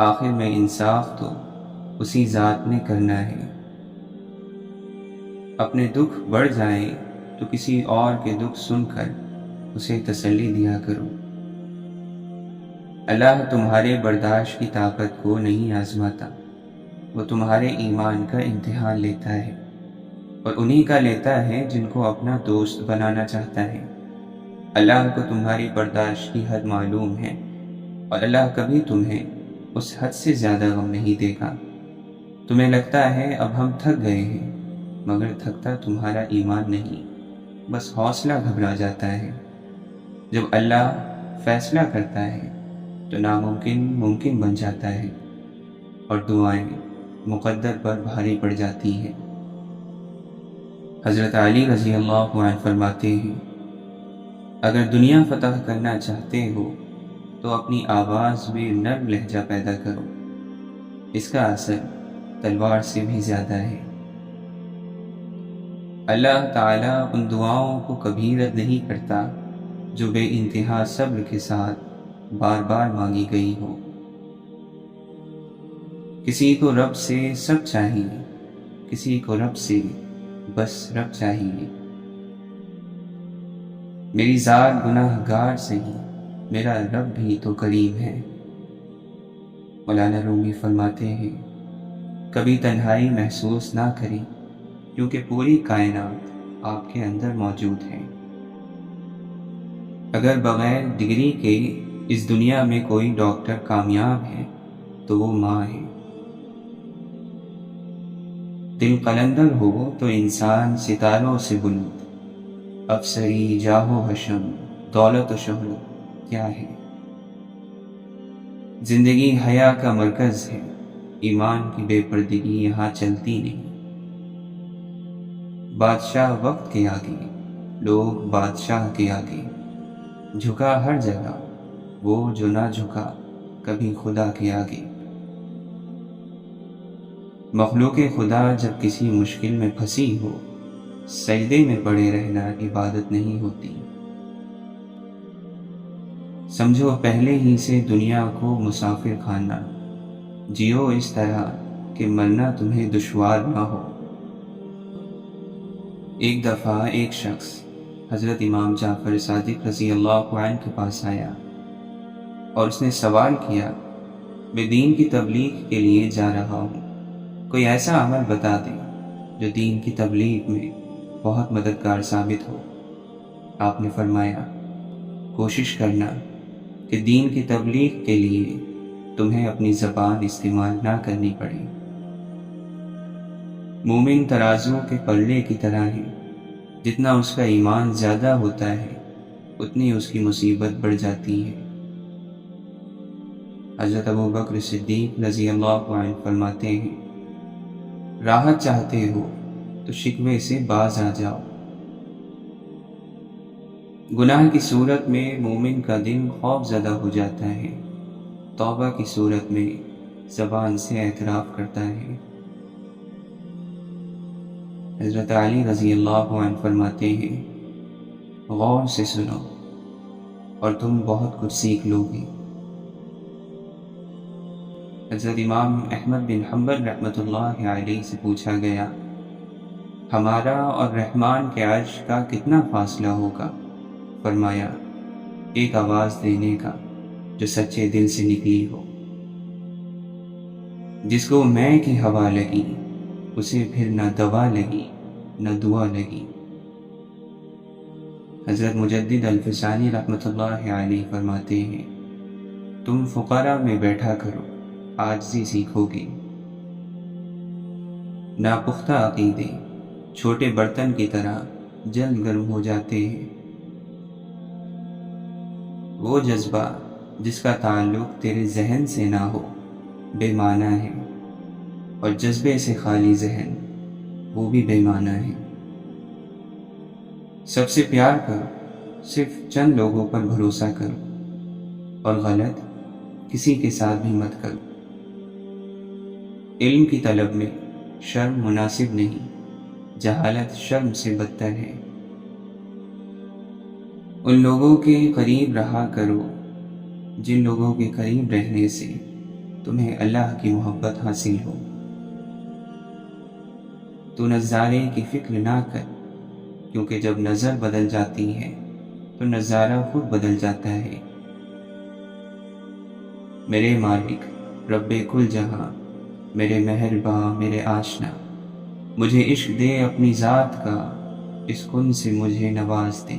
آخر میں انصاف تو اسی ذات نے کرنا ہے۔ اپنے دکھ بڑھ جائیں تو کسی اور کے دکھ سن کر اسے تسلی دیا کرو۔ اللہ تمہارے برداشت کی طاقت کو نہیں آزماتا، وہ تمہارے ایمان کا امتحان لیتا ہے، اور انہی کا لیتا ہے جن کو اپنا دوست بنانا چاہتا ہے۔ اللہ کو تمہاری برداشت کی حد معلوم ہے، اور اللہ کبھی تمہیں اس حد سے زیادہ غم نہیں دے گا۔ تمہیں لگتا ہے اب ہم تھک گئے ہیں، مگر تھکتا تمہارا ایمان نہیں، بس حوصلہ گھبرا جاتا ہے۔ جب اللہ فیصلہ کرتا ہے تو ناممکن ممکن بن جاتا ہے، اور دعائیں مقدر پر بھاری پڑ جاتی ہیں۔ حضرت علی رضی اللہ عنہ فرماتے ہیں، اگر دنیا فتح کرنا چاہتے ہو تو اپنی آواز میں نرم لہجہ پیدا کرو، اس کا اثر تلوار سے بھی زیادہ ہے۔ اللہ تعالیٰ ان دعاؤں کو کبھی رد نہیں کرتا جو بے انتہا صبر کے ساتھ بار بار مانگی گئی ہو۔ کسی کو رب سے سب چاہیے، کسی کو رب سے بس رب چاہیے۔ میری ذات گناہ گار سہی، میرا رب بھی تو کریم ہے۔ مولانا رومی فرماتے ہیں، کبھی تنہائی محسوس نہ کریں، کیونکہ پوری کائنات آپ کے اندر موجود ہے۔ اگر بغیر ڈگری کے اس دنیا میں کوئی ڈاکٹر کامیاب ہے تو وہ ماں ہے۔ دل قلندر ہو تو انسان ستاروں سے بلند، افسری جاہ و حشم دولت و شہرت کیا ہے؟ زندگی حیا کا مرکز ہے، ایمان کی بے پردگی یہاں چلتی نہیں۔ بادشاہ وقت کے آگے، لوگ بادشاہ کے آگے، جھکا ہر جگہ وہ جو نہ جھکا کبھی خدا کے آگے۔ مخلوق خدا جب کسی مشکل میں پھنسی ہو، سجدے میں پڑے رہنا عبادت نہیں ہوتی۔ سمجھو پہلے ہی سے دنیا کو مسافر خانہ، جیو اس طرح کہ مرنا تمہیں دشوار نہ ہو۔ ایک دفعہ ایک شخص حضرت امام جعفر صادق رضی اللہ عنہ کے پاس آیا اور اس نے سوال کیا، میں دین کی تبلیغ کے لیے جا رہا ہوں، کوئی ایسا عمل بتا دیں جو دین کی تبلیغ میں بہت مددگار ثابت ہو۔ آپ نے فرمایا، کوشش کرنا کہ دین کی تبلیغ کے لیے تمہیں اپنی زبان استعمال نہ کرنی پڑے۔ مومن ترازو کے پلے کی طرح ہے، جتنا اس کا ایمان زیادہ ہوتا ہے اتنی اس کی مصیبت بڑھ جاتی ہے۔ حضرت ابو بکر صدیق رضی اللہ عنہ فرماتے ہیں، راحت چاہتے ہو تو شکوے سے باز آ جاؤ۔ گناہ کی صورت میں مومن کا دل خوف زدہ ہو جاتا ہے، توبہ کی صورت میں زبان سے اعتراف کرتا ہے۔ حضرت علی رضی اللہ عنہ فرماتے ہیں، غور سے سنو اور تم بہت کچھ سیکھ لو گے۔ حضرت امام احمد بن حنبل رحمۃ اللہ علیہ سے پوچھا گیا، ہمارا اور رحمان کے عرش کا کتنا فاصلہ ہوگا؟ فرمایا، ایک آواز دینے کا جو سچے دل سے نکلی ہو۔ جس کو میں کی ہوا لگی اسے پھر نہ دوا لگی نہ دعا لگی۔ حضرت مجدد الفسانی رحمۃ اللہ علیہ فرماتے ہیں، تم فقراء میں بیٹھا کرو، عاجزی سیکھو گے۔ ناپختہ عقیدے چھوٹے برتن کی طرح جلد گرم ہو جاتے ہیں۔ وہ جذبہ جس کا تعلق تیرے ذہن سے نہ ہو بے معنی ہے، اور جذبے سے خالی ذہن وہ بھی بے معنی ہے۔ سب سے پیار کرو، صرف چند لوگوں پر بھروسہ کرو، اور غلط کسی کے ساتھ بھی مت کرو۔ علم کی طلب میں شرم مناسب نہیں، جہالت شرم سے بدتر ہے۔ ان لوگوں کے قریب رہا کرو جن لوگوں کے قریب رہنے سے تمہیں اللہ کی محبت حاصل ہو۔ تو نظارے کی فکر نہ کر، کیونکہ جب نظر بدل جاتی ہے تو نظارہ خود بدل جاتا ہے۔ میرے مالک رب کل جہاں، میرے مہرباں میرے آشنا، مجھے عشق دے اپنی ذات کا، اس کن سے مجھے نواز دے۔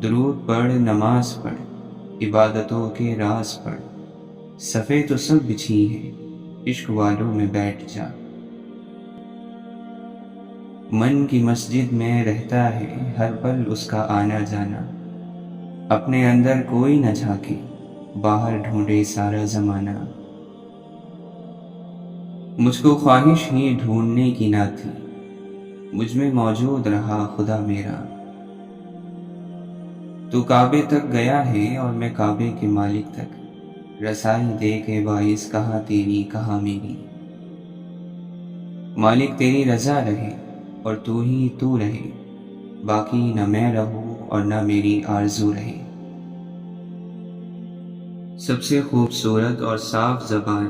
درود پڑھ، نماز پڑھ، عبادتوں کے راز پڑھ، صفے تو سب بچھی ہیں، عشق والوں میں بیٹھ جا۔ من کی مسجد میں رہتا ہے ہر پل اس کا آنا جانا، اپنے اندر کوئی نہ جھانکے، باہر ڈھونڈے سارا زمانہ۔ مجھ کو خواہش ہی ڈھونڈنے کی نہ تھی، مجھ میں موجود رہا خدا میرا۔ تو کعبے تک گیا ہے اور میں کعبے کے مالک تک، رسائی دے کے باعث کہاں تیری کہاں میری۔ مالک تیری رضا رہے اور تو ہی تو رہے، باقی نہ میں رہوں اور نہ میری آرزو رہے۔ سب سے خوبصورت اور صاف زبان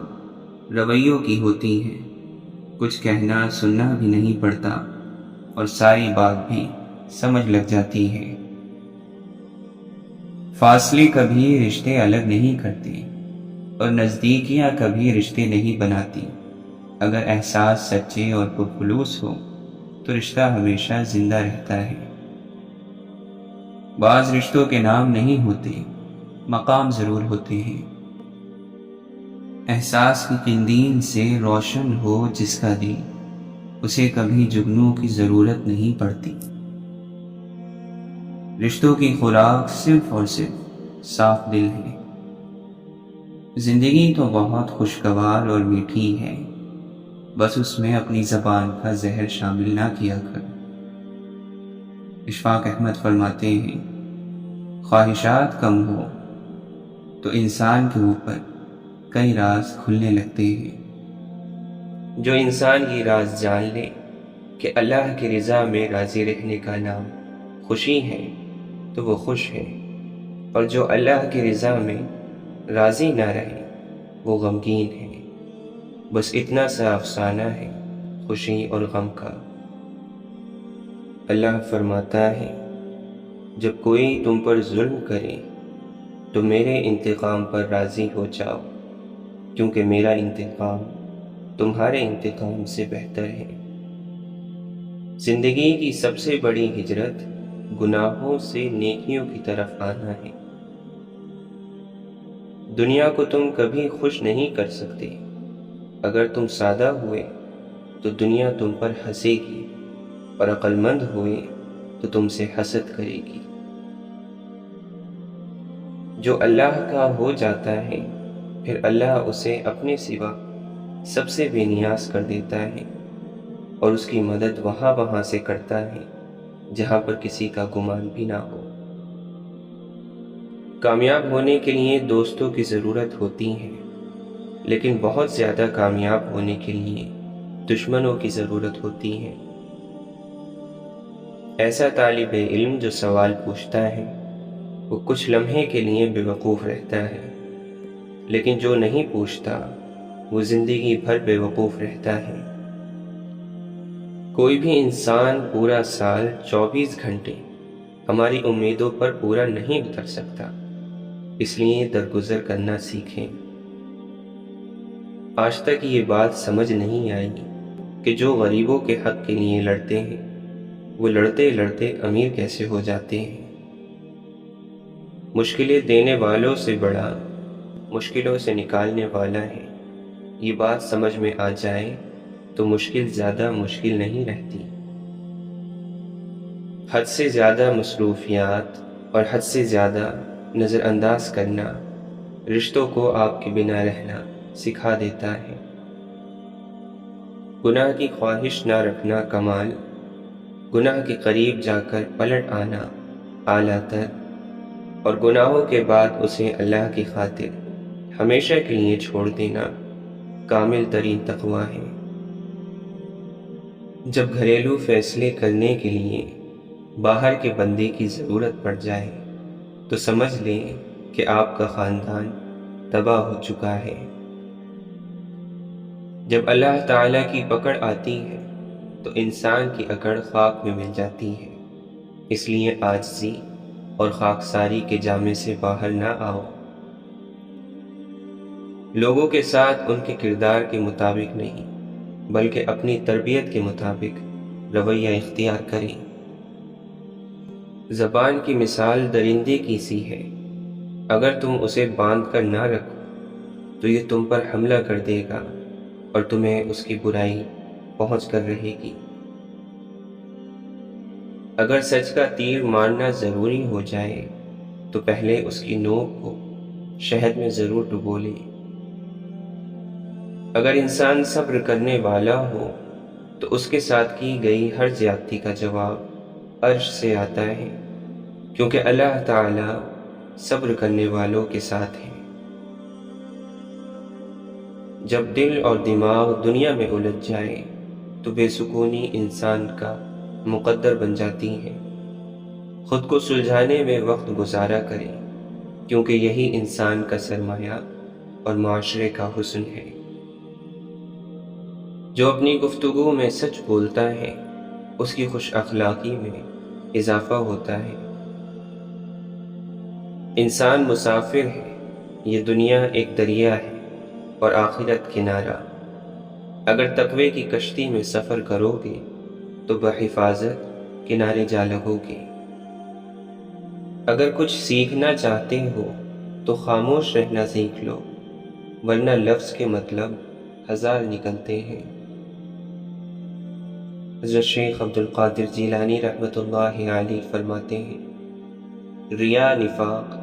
رویوں کی ہوتی ہے، کچھ کہنا سننا بھی نہیں پڑتا اور ساری بات بھی سمجھ لگ جاتی ہے۔ فاصلے کبھی رشتے الگ نہیں کرتے اور نزدیکیاں کبھی رشتے نہیں بناتی۔ اگر احساس سچے اور پرخلوص ہو تو رشتہ ہمیشہ زندہ رہتا ہے۔ بعض رشتوں کے نام نہیں ہوتے، مقام ضرور ہوتے ہیں۔ احساس کی قندیل سے روشن ہو جس کا دل، اسے کبھی جگنوں کی ضرورت نہیں پڑتی۔ رشتوں کی خوراک صرف اور صرف صاف دل ہے۔ زندگی تو بہت خوشگوار اور میٹھی ہے، بس اس میں اپنی زبان کا زہر شامل نہ کیا کر۔ اشفاق احمد فرماتے ہیں، خواہشات کم ہو تو انسان کے اوپر کئی راز کھلنے لگتے ہیں۔ جو انسان یہ راز جان لے کہ اللہ کی رضا میں راضی رہنے کا نام خوشی ہے تو وہ خوش ہے، اور جو اللہ کی رضا میں راضی نہ رہے وہ غمگین ہے۔ بس اتنا سا افسانہ ہے خوشی اور غم کا۔ اللہ فرماتا ہے، جب کوئی تم پر ظلم کرے تو میرے انتقام پر راضی ہو جاؤ، کیونکہ میرا انتقام تمہارے انتقام سے بہتر ہے۔ زندگی کی سب سے بڑی ہجرت گناہوں سے نیکیوں کی طرف آنا ہے۔ دنیا کو تم کبھی خوش نہیں کر سکتے۔ اگر تم سادہ ہوئے تو دنیا تم پر ہنسے گی، اور عقل مند ہوئے تو تم سے حسد کرے گی۔ جو اللہ کا ہو جاتا ہے پھر اللہ اسے اپنے سوا سب سے بے نیاز کر دیتا ہے، اور اس کی مدد وہاں سے کرتا ہے جہاں پر کسی کا گمان بھی نہ ہو۔ کامیاب ہونے کے لیے دوستوں کی ضرورت ہوتی ہے، لیکن بہت زیادہ کامیاب ہونے کے لیے دشمنوں کی ضرورت ہوتی ہے۔ ایسا طالب علم جو سوال پوچھتا ہے وہ کچھ لمحے کے لیے بے وقوف رہتا ہے، لیکن جو نہیں پوچھتا وہ زندگی بھر بے وقوف رہتا ہے۔ کوئی بھی انسان پورا سال 24 گھنٹے ہماری امیدوں پر پورا نہیں اتر سکتا، اس لیے درگزر کرنا سیکھیں۔ آج تک یہ بات سمجھ نہیں آئی کہ جو غریبوں کے حق کے لیے لڑتے ہیں وہ لڑتے لڑتے امیر کیسے ہو جاتے ہیں۔ مشکلیں دینے والوں سے بڑا مشکلوں سے نکالنے والا ہے۔ یہ بات سمجھ میں آ جائے تو مشکل زیادہ مشکل نہیں رہتی۔ حد سے زیادہ مصروفیات اور حد سے زیادہ نظر انداز کرنا رشتوں کو آپ کے بنا رہنا سکھا دیتا ہے۔ گناہ کی خواہش نہ رکھنا کمال، گناہ کے قریب جا کر پلٹ آنا اعلیٰ تر، اور گناہوں کے بعد اسے اللہ کی خاطر ہمیشہ کے لیے چھوڑ دینا کامل ترین تقویٰ ہے۔ جب گھریلو فیصلے کرنے کے لیے باہر کے بندے کی ضرورت پڑ جائے تو سمجھ لیں کہ آپ کا خاندان تباہ ہو چکا ہے۔ جب اللہ تعالیٰ کی پکڑ آتی ہے تو انسان کی اکڑ خاک میں مل جاتی ہے، اس لیے عاجزی اور خاکساری کے جامے سے باہر نہ آؤ۔ لوگوں کے ساتھ ان کے کردار کے مطابق نہیں بلکہ اپنی تربیت کے مطابق رویہ اختیار کریں۔ زبان کی مثال درندے کی سی ہے، اگر تم اسے باندھ کر نہ رکھو تو یہ تم پر حملہ کر دے گا اور تمہیں اس کی برائی پہنچ کر رہے گی۔ اگر سچ کا تیر مارنا ضروری ہو جائے تو پہلے اس کی نوک کو شہد میں ضرور ڈبو لے۔ اگر انسان صبر کرنے والا ہو تو اس کے ساتھ کی گئی ہر زیادتی کا جواب عرش سے آتا ہے، کیونکہ اللہ تعالی صبر کرنے والوں کے ساتھ ہے۔ جب دل اور دماغ دنیا میں الجھ جائے تو بے سکونی انسان کا مقدر بن جاتی ہے۔ خود کو سلجھانے میں وقت گزارا کریں، کیونکہ یہی انسان کا سرمایہ اور معاشرے کا حسن ہے۔ جو اپنی گفتگو میں سچ بولتا ہے اس کی خوش اخلاقی میں اضافہ ہوتا ہے۔ انسان مسافر ہے، یہ دنیا ایک دریا ہے اور آخرت کنارہ۔ اگر تقوی کی کشتی میں سفر کرو گے تو بحفاظت کنارے جا لگو گے۔ اگر کچھ سیکھنا چاہتے ہو تو خاموش رہنا سیکھ لو، ورنہ لفظ کے مطلب ہزار نکلتے ہیں۔ حضرت شیخ عبد القادر جیلانی رحمۃ اللہ علیہ فرماتے ہیں، ریا، نفاق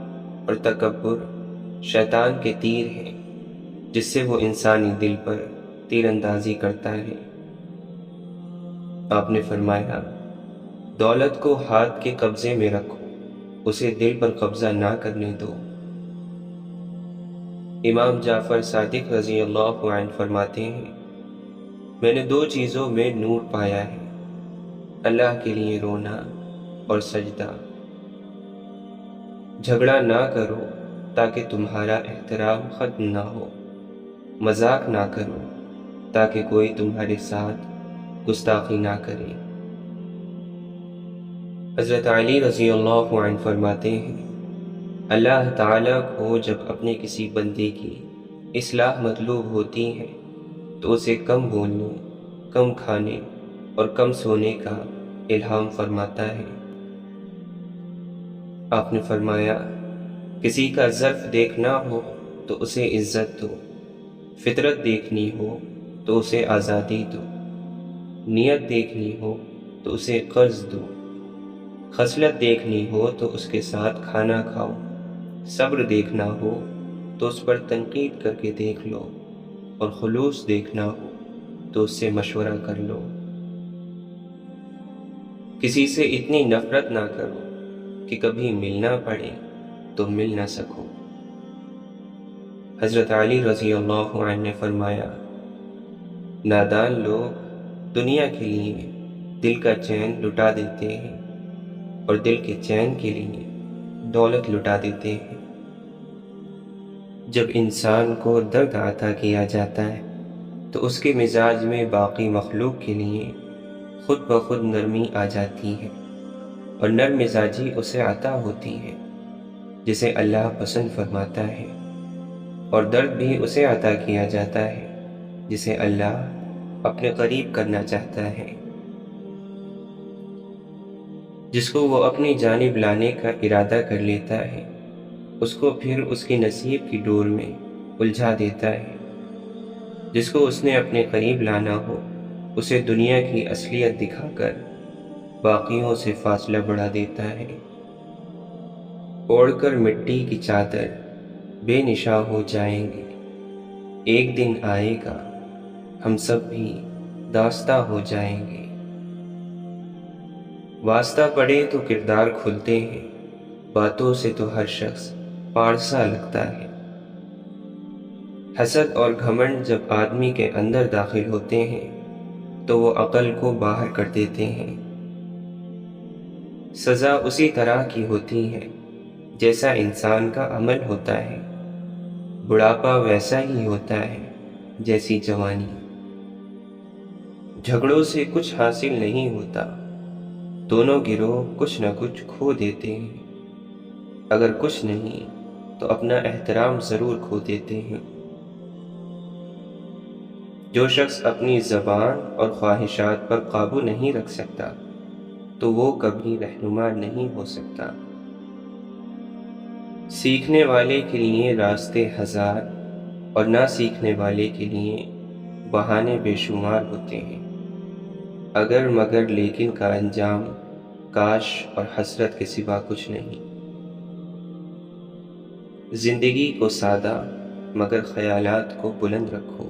اور تکبر شیطان کے تیر ہیں جس سے وہ انسانی دل پر تیر اندازی کرتا ہے۔ آپ نے فرمایا، دولت کو ہاتھ کے قبضے میں رکھو، اسے دل پر قبضہ نہ کرنے دو۔ امام جعفر صادق رضی اللہ عنہ فرماتے ہیں، میں نے دو چیزوں میں نور پایا ہے، اللہ کے لیے رونا اور سجدہ۔ جھگڑا نہ کرو تاکہ تمہارا احترام ختم نہ ہو، مذاق نہ کرو تاکہ کوئی تمہارے ساتھ گستاخی نہ کرے۔ حضرت علی رضی اللہ عنہ فرماتے ہیں، اللہ تعالیٰ کو جب اپنے کسی بندے کی اصلاح مطلوب ہوتی ہے تو اسے کم بولنے، کم کھانے اور کم سونے کا الہام فرماتا ہے۔ آپ نے فرمایا، کسی کا ظرف دیکھنا ہو تو اسے عزت دو، فطرت دیکھنی ہو تو اسے آزادی دو، نیت دیکھنی ہو تو اسے قرض دو، خصلت دیکھنی ہو تو اس کے ساتھ کھانا کھاؤ، صبر دیکھنا ہو تو اس پر تنقید کر کے دیکھ لو، اور خلوص دیکھنا ہو تو اس سے مشورہ کر لو۔ کسی سے اتنی نفرت نہ کرو کہ کبھی ملنا پڑے تو مل نہ سکو۔ حضرت علی رضی اللہ عنہ نے فرمایا، نادان لوگ دنیا کے لیے دل کا چین لٹا دیتے ہیں اور دل کے چین کے لیے دولت لٹا دیتے ہیں۔ جب انسان کو درد عطا کیا جاتا ہے تو اس کے مزاج میں باقی مخلوق کے لیے خود بخود نرمی آ جاتی ہے، اور نرم مزاجی اسے عطا ہوتی ہے جسے اللہ پسند فرماتا ہے، اور درد بھی اسے عطا کیا جاتا ہے جسے اللہ اپنے قریب کرنا چاہتا ہے۔ جس کو وہ اپنی جانب لانے کا ارادہ کر لیتا ہے، اس کو پھر اس کی نصیب کی ڈور میں الجھا دیتا ہے۔ جس کو اس نے اپنے قریب لانا ہو، اسے دنیا کی اصلیت دکھا کر باقیوں سے فاصلہ بڑھا دیتا ہے۔ اوڑھ کر مٹی کی چادر بے نشاں ہو جائیں گے، ایک دن آئے گا ہم سب بھی داستہ ہو جائیں گے۔ واسطہ پڑے تو کردار کھلتے ہیں، باتوں سے تو ہر شخص پارسا لگتا ہے۔ حسد اور گھمنڈ جب آدمی کے اندر داخل ہوتے ہیں تو وہ عقل کو باہر کر دیتے ہیں۔ سزا اسی طرح کی ہوتی ہے جیسا انسان کا عمل ہوتا ہے، بڑھاپا ویسا ہی ہوتا ہے جیسی جوانی۔ جھگڑوں سے کچھ حاصل نہیں ہوتا، دونوں گروہ کچھ نہ کچھ کھو دیتے ہیں، اگر کچھ نہیں تو اپنا احترام ضرور کھو دیتے ہیں۔ جو شخص اپنی زبان اور خواہشات پر قابو نہیں رکھ سکتا تو وہ کبھی رہنما نہیں ہو سکتا۔ سیکھنے والے کے لیے راستے ہزار اور نہ سیکھنے والے کے لیے بہانے بے شمار ہوتے ہیں۔ اگر مگر لیکن کا انجام کاش اور حسرت کے سوا کچھ نہیں۔ زندگی کو سادہ مگر خیالات کو بلند رکھو۔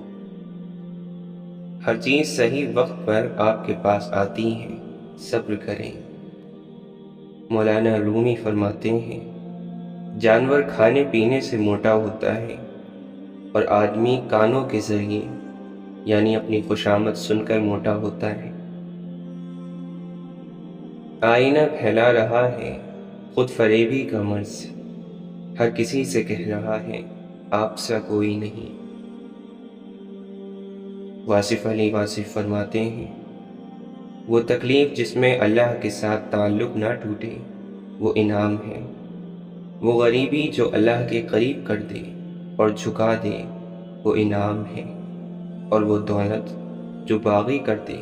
ہر چیز صحیح وقت پر آپ کے پاس آتی ہے، صبر کریں۔ مولانا رومی فرماتے ہیں، جانور کھانے پینے سے موٹا ہوتا ہے اور آدمی کانوں کے ذریعے یعنی اپنی خوشامد سن کر موٹا ہوتا ہے۔ آئینہ پھیلا رہا ہے خود فریبی کا مرض، ہر کسی سے کہہ رہا ہے آپ سا کوئی نہیں۔ واصف علی واصف فرماتے ہیں، وہ تکلیف جس میں اللہ کے ساتھ تعلق نہ ٹوٹے وہ انعام ہے، وہ غریبی جو اللہ کے قریب کر دے اور جھکا دے وہ انعام ہے، اور وہ دولت جو باغی کر دے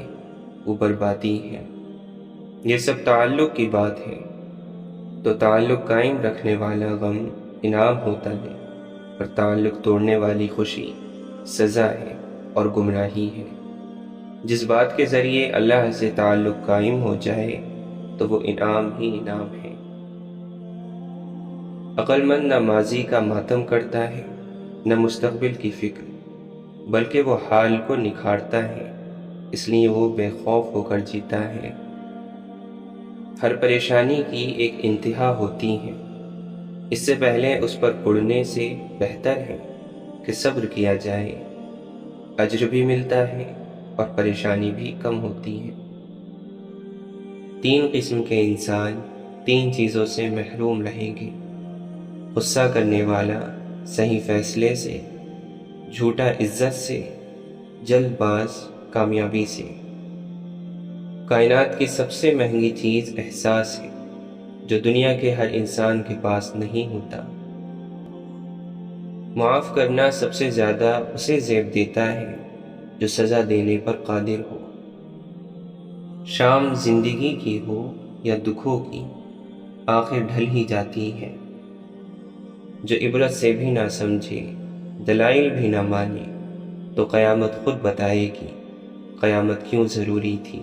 وہ بربادی ہے۔ یہ سب تعلق کی بات ہے، تو تعلق قائم رکھنے والا غم انعام ہوتا ہے، اور تعلق توڑنے والی خوشی سزا ہے اور گمراہی ہے۔ جس بات کے ذریعے اللہ سے تعلق قائم ہو جائے تو وہ انعام ہی انعام ہے۔ عقل مند نہ ماضی کا ماتم کرتا ہے نہ مستقبل کی فکر، بلکہ وہ حال کو نکھارتا ہے، اس لیے وہ بے خوف ہو کر جیتا ہے۔ ہر پریشانی کی ایک انتہا ہوتی ہے، اس سے پہلے اس پر اڑنے سے بہتر ہے کہ صبر کیا جائے، اجر بھی ملتا ہے اور پریشانی بھی کم ہوتی ہے۔ 3 قسم کے انسان 3 چیزوں سے محروم رہیں گے: غصہ کرنے والا صحیح فیصلے سے، جھوٹا عزت سے، جلد باز کامیابی سے۔ کائنات کی سب سے مہنگی چیز احساس ہے، جو دنیا کے ہر انسان کے پاس نہیں ہوتا۔ معاف کرنا سب سے زیادہ اسے زیب دیتا ہے جو سزا دینے پر قادر ہو۔ شام زندگی کی ہو یا دکھوں کی، آخر ڈھل ہی جاتی ہے۔ جو عبرت سے بھی نہ سمجھے، دلائل بھی نہ مانے، تو قیامت خود بتائے گی قیامت کیوں ضروری تھی۔